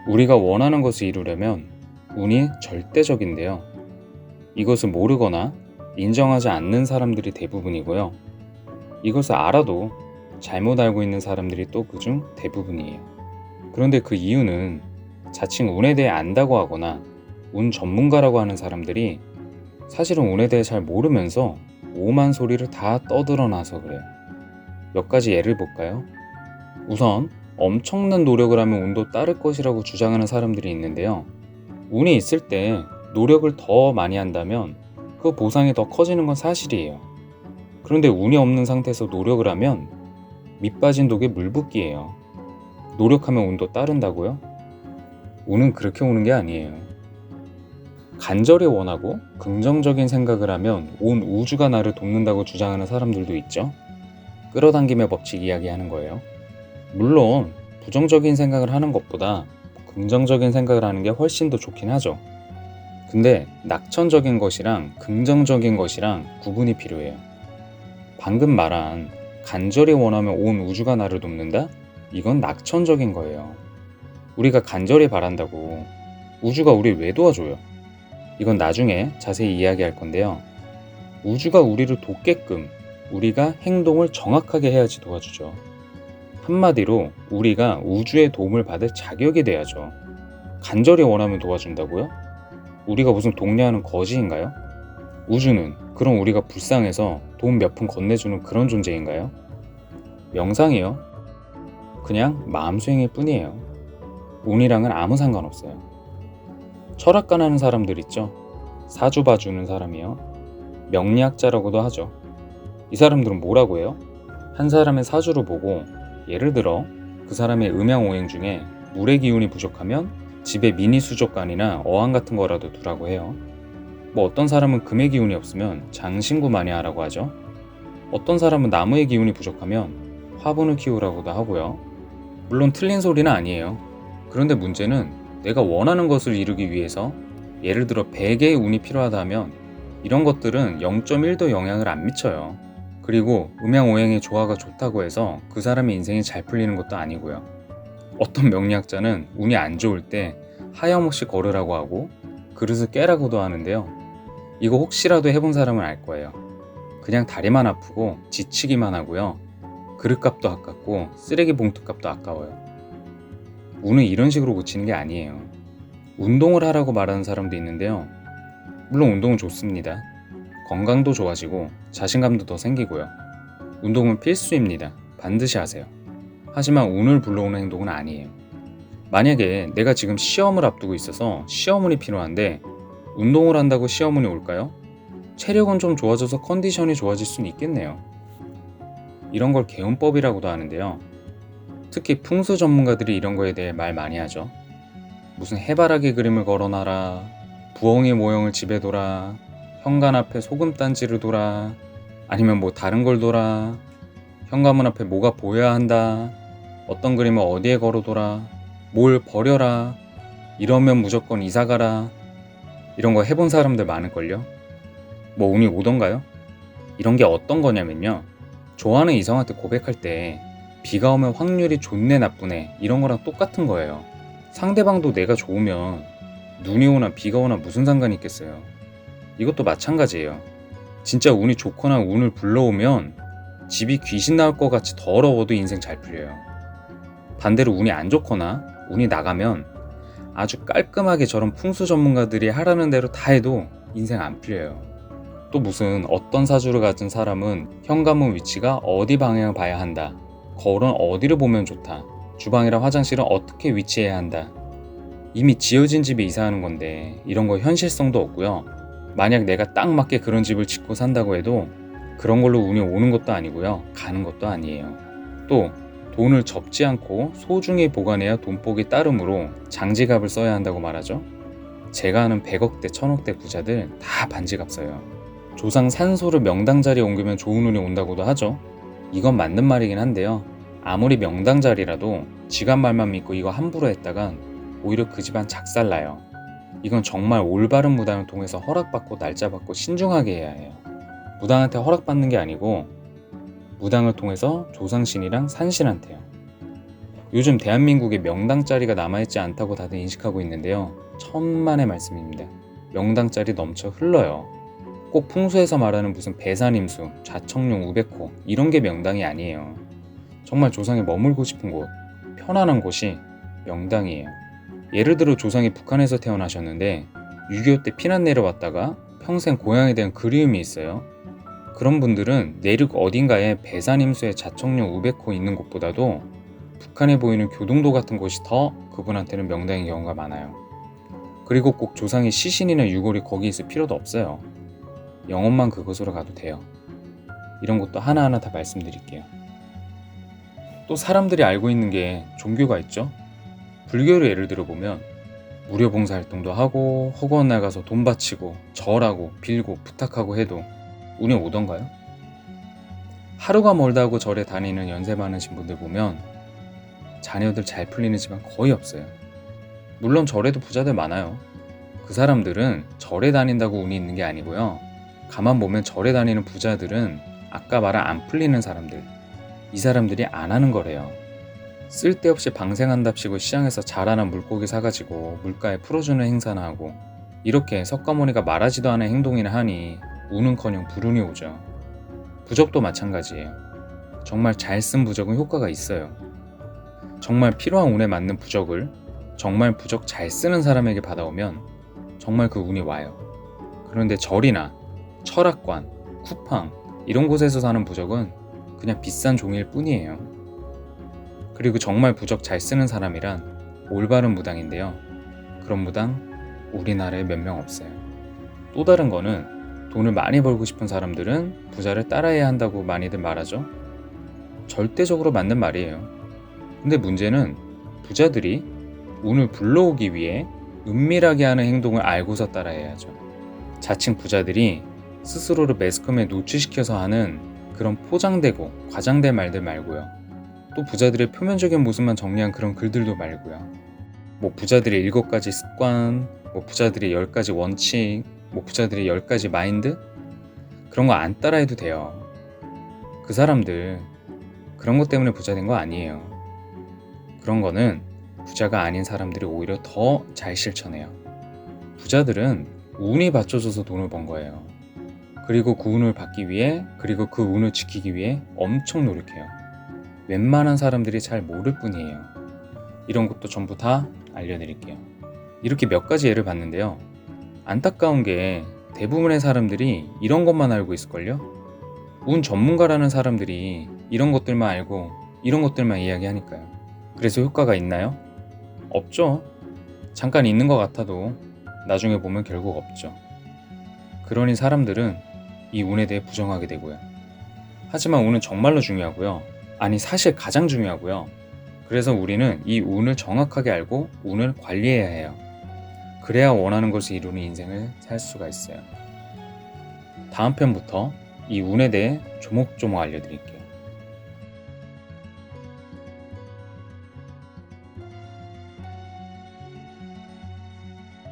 우리가 원하는 것을 이루려면 운이 절대적인데요. 이것을 모르거나 인정하지 않는 사람들이 대부분이고요. 이것을 알아도 잘못 알고 있는 사람들이 또 그중 대부분이에요. 그런데 그 이유는 자칭 운에 대해 안다고 하거나 운 전문가라고 하는 사람들이 사실은 운에 대해 잘 모르면서 오만 소리를 다 떠들어놔서 그래요. 몇 가지 예를 볼까요? 우선 엄청난 노력을 하면 운도 따를 것이라고 주장하는 사람들이 있는데요. 운이 있을 때 노력을 더 많이 한다면 그 보상이 더 커지는 건 사실이에요. 그런데 운이 없는 상태에서 노력을 하면 밑 빠진 독에 물 붓기예요. 노력하면 운도 따른다고요? 운은 그렇게 오는 게 아니에요. 간절히 원하고 긍정적인 생각을 하면 온 우주가 나를 돕는다고 주장하는 사람들도 있죠. 끌어당김의 법칙 이야기하는 거예요. 물론 부정적인 생각을 하는 것보다 긍정적인 생각을 하는 게 훨씬 더 좋긴 하죠. 근데 낙천적인 것이랑 긍정적인 것이랑 구분이 필요해요. 방금 말한 간절히 원하면 온 우주가 나를 돕는다? 이건 낙천적인 거예요. 우리가 간절히 바란다고 우주가 우리 왜 도와줘요? 이건 나중에 자세히 이야기할 건데요. 우주가 우리를 돕게끔 우리가 행동을 정확하게 해야지 도와주죠. 한마디로 우리가 우주의 도움을 받을 자격이 돼야죠. 간절히 원하면 도와준다고요? 우리가 무슨 동네하는 거지인가요? 우주는 그럼 우리가 불쌍해서 돈 몇 푼 건네주는 그런 존재인가요? 명상이요? 그냥 마음 수행일 뿐이에요. 운이랑은 아무 상관없어요. 철학관 하는 사람들 있죠? 사주 봐주는 사람이요. 명리학자라고도 하죠. 이 사람들은 뭐라고 해요? 한 사람의 사주를 보고 예를 들어 그 사람의 음양오행 중에 물의 기운이 부족하면 집에 미니 수족관이나 어항 같은 거라도 두라고 해요. 어떤 사람은 금의 기운이 없으면 장신구 많이 하라고 하죠. 어떤 사람은 나무의 기운이 부족하면 화분을 키우라고도 하고요. 물론 틀린 소리는 아니에요. 그런데 문제는 내가 원하는 것을 이루기 위해서 예를 들어 100개의 운이 필요하다면 이런 것들은 0.1도 영향을 안 미쳐요. 그리고 음양오행의 조화가 좋다고 해서 그 사람의 인생이 잘 풀리는 것도 아니고요. 어떤 명리학자는 운이 안 좋을 때 하염없이 걸으라고 하고 그릇을 깨라고도 하는데요. 이거 혹시라도 해본 사람은 알 거예요. 그냥 다리만 아프고 지치기만 하고요. 그릇값도 아깝고 쓰레기 봉투값도 아까워요. 운은 이런 식으로 고치는 게 아니에요. 운동을 하라고 말하는 사람도 있는데요. 물론 운동은 좋습니다. 건강도 좋아지고 자신감도 더 생기고요. 운동은 필수입니다. 반드시 하세요. 하지만 운을 불러오는 행동은 아니에요. 만약에 내가 지금 시험을 앞두고 있어서 시험운이 필요한데 운동을 한다고 시험운이 올까요? 체력은 좀 좋아져서 컨디션이 좋아질 수는 있겠네요. 이런 걸 개운법이라고도 하는데요. 특히 풍수 전문가들이 이런 거에 대해 말 많이 하죠. 무슨 해바라기 그림을 걸어놔라, 부엉이 모형을 집에 둬라, 현관 앞에 소금단지를 둬라, 아니면 다른 걸 둬라, 현관문 앞에 뭐가 보여야 한다, 어떤 그림을 어디에 걸어둬라, 뭘 버려라, 이러면 무조건 이사가라. 이런 거 해본 사람들 많을걸요? 운이 오던가요? 이런 게 어떤 거냐면요. 좋아하는 이성한테 고백할 때 비가 오면 확률이 좋네 나쁘네 이런 거랑 똑같은 거예요. 상대방도 내가 좋으면 눈이 오나 비가 오나 무슨 상관이 있겠어요. 이것도 마찬가지예요. 진짜 운이 좋거나 운을 불러오면 집이 귀신 나올 것 같이 더러워도 인생 잘 풀려요. 반대로 운이 안 좋거나 운이 나가면 아주 깔끔하게 저런 풍수 전문가들이 하라는 대로 다 해도 인생 안 풀려요. 또 무슨 어떤 사주를 가진 사람은 현관문 위치가 어디 방향을 봐야 한다, 거울은 어디를 보면 좋다, 주방이랑 화장실은 어떻게 위치해야 한다. 이미 지어진 집에 이사하는 건데 이런 거 현실성도 없고요. 만약 내가 딱 맞게 그런 집을 짓고 산다고 해도 그런 걸로 운이 오는 것도 아니고요. 가는 것도 아니에요. 또 돈을 접지 않고 소중히 보관해야 돈복이 따르므로 장지갑을 써야 한다고 말하죠. 제가 아는 100억대, 1000억대 부자들 다 반지갑 써요. 조상 산소를 명당 자리에 옮기면 좋은 운이 온다고도 하죠. 이건 맞는 말이긴 한데요. 아무리 명당 자리라도 지갑 말만 믿고 이거 함부로 했다간 오히려 그 집안 작살나요. 이건 정말 올바른 무당을 통해서 허락받고 날짜 받고 신중하게 해야 해요. 무당한테 허락받는 게 아니고 무당을 통해서 조상신이랑 산신한테요. 요즘 대한민국에 명당짜리가 남아있지 않다고 다들 인식하고 있는데요. 천만의 말씀입니다. 명당짜리 넘쳐 흘러요. 꼭 풍수에서 말하는 무슨 배산임수, 자청룡, 우백호 이런 게 명당이 아니에요. 정말 조상이 머물고 싶은 곳, 편안한 곳이 명당이에요. 예를 들어 조상이 북한에서 태어나셨는데 6.25 때 피난 내려왔다가 평생 고향에 대한 그리움이 있어요. 그런 분들은 내륙 어딘가에 배산임수에 자청룡, 우백호 있는 곳보다도 북한에 보이는 교동도 같은 곳이 더 그분한테는 명당인 경우가 많아요. 그리고 꼭 조상의 시신이나 유골이 거기 있을 필요도 없어요. 영혼만 그곳으로 가도 돼요. 이런 것도 하나하나 다 말씀드릴게요. 또 사람들이 알고 있는 게 종교가 있죠. 불교를 예를 들어보면 무료 봉사활동도 하고 허구한 날 가서 돈 바치고 절하고 빌고 부탁하고 해도 운이 오던가요? 하루가 멀다 하고 절에 다니는 연세 많으신 분들 보면 자녀들 잘 풀리는 집안 거의 없어요. 물론 절에도 부자들 많아요. 그 사람들은 절에 다닌다고 운이 있는 게 아니고요. 가만 보면 절에 다니는 부자들은 아까 말한 안 풀리는 사람들, 이 사람들이 안 하는 거래요. 쓸데없이 방생한답시고 시장에서 자라난 물고기 사가지고 물가에 풀어주는 행사나 하고 이렇게 석가모니가 말하지도 않은 행동이나 하니 우는커녕 불운이 오죠. 부적도 마찬가지예요. 정말 잘 쓴 부적은 효과가 있어요. 정말 필요한 운에 맞는 부적을 정말 부적 잘 쓰는 사람에게 받아오면 정말 그 운이 와요. 그런데 절이나 철학관, 쿠팡 이런 곳에서 사는 부적은 그냥 비싼 종일 뿐이에요. 그리고 정말 부적 잘 쓰는 사람이란 올바른 무당인데요. 그런 무당 우리나라에 몇 명 없어요. 또 다른 거는 돈을 많이 벌고 싶은 사람들은 부자를 따라해야 한다고 많이들 말하죠. 절대적으로 맞는 말이에요. 근데 문제는 부자들이 운을 불러오기 위해 은밀하게 하는 행동을 알고서 따라해야죠. 자칭 부자들이 스스로를 매스컴에 노출시켜서 하는 그런 포장되고 과장된 말들 말고요. 또 부자들의 표면적인 모습만 정리한 그런 글들도 말고요. 뭐 부자들의 7가지 습관, 뭐 부자들의 10가지 원칙, 뭐 부자들의 10가지 마인드? 그런 거 안 따라해도 돼요. 그 사람들 그런 것 때문에 부자 된 거 아니에요. 그런 거는 부자가 아닌 사람들이 오히려 더 잘 실천해요. 부자들은 운이 받쳐줘서 돈을 번 거예요. 그리고 그 운을 받기 위해, 그리고 그 운을 지키기 위해 엄청 노력해요. 웬만한 사람들이 잘 모를 뿐이에요. 이런 것도 전부 다 알려드릴게요. 이렇게 몇 가지 예를 봤는데요. 안타까운 게 대부분의 사람들이 이런 것만 알고 있을걸요? 운 전문가라는 사람들이 이런 것들만 알고 이런 것들만 이야기하니까요. 그래서 효과가 있나요? 없죠. 잠깐 있는 것 같아도 나중에 보면 결국 없죠. 그러니 사람들은 이 운에 대해 부정하게 되고요. 하지만 운은 정말로 중요하고요. 아니 사실 가장 중요하고요. 그래서 우리는 이 운을 정확하게 알고 운을 관리해야 해요. 그래야 원하는 것을 이루는 인생을 살 수가 있어요. 다음 편부터 이 운에 대해 조목조목 알려드릴게요.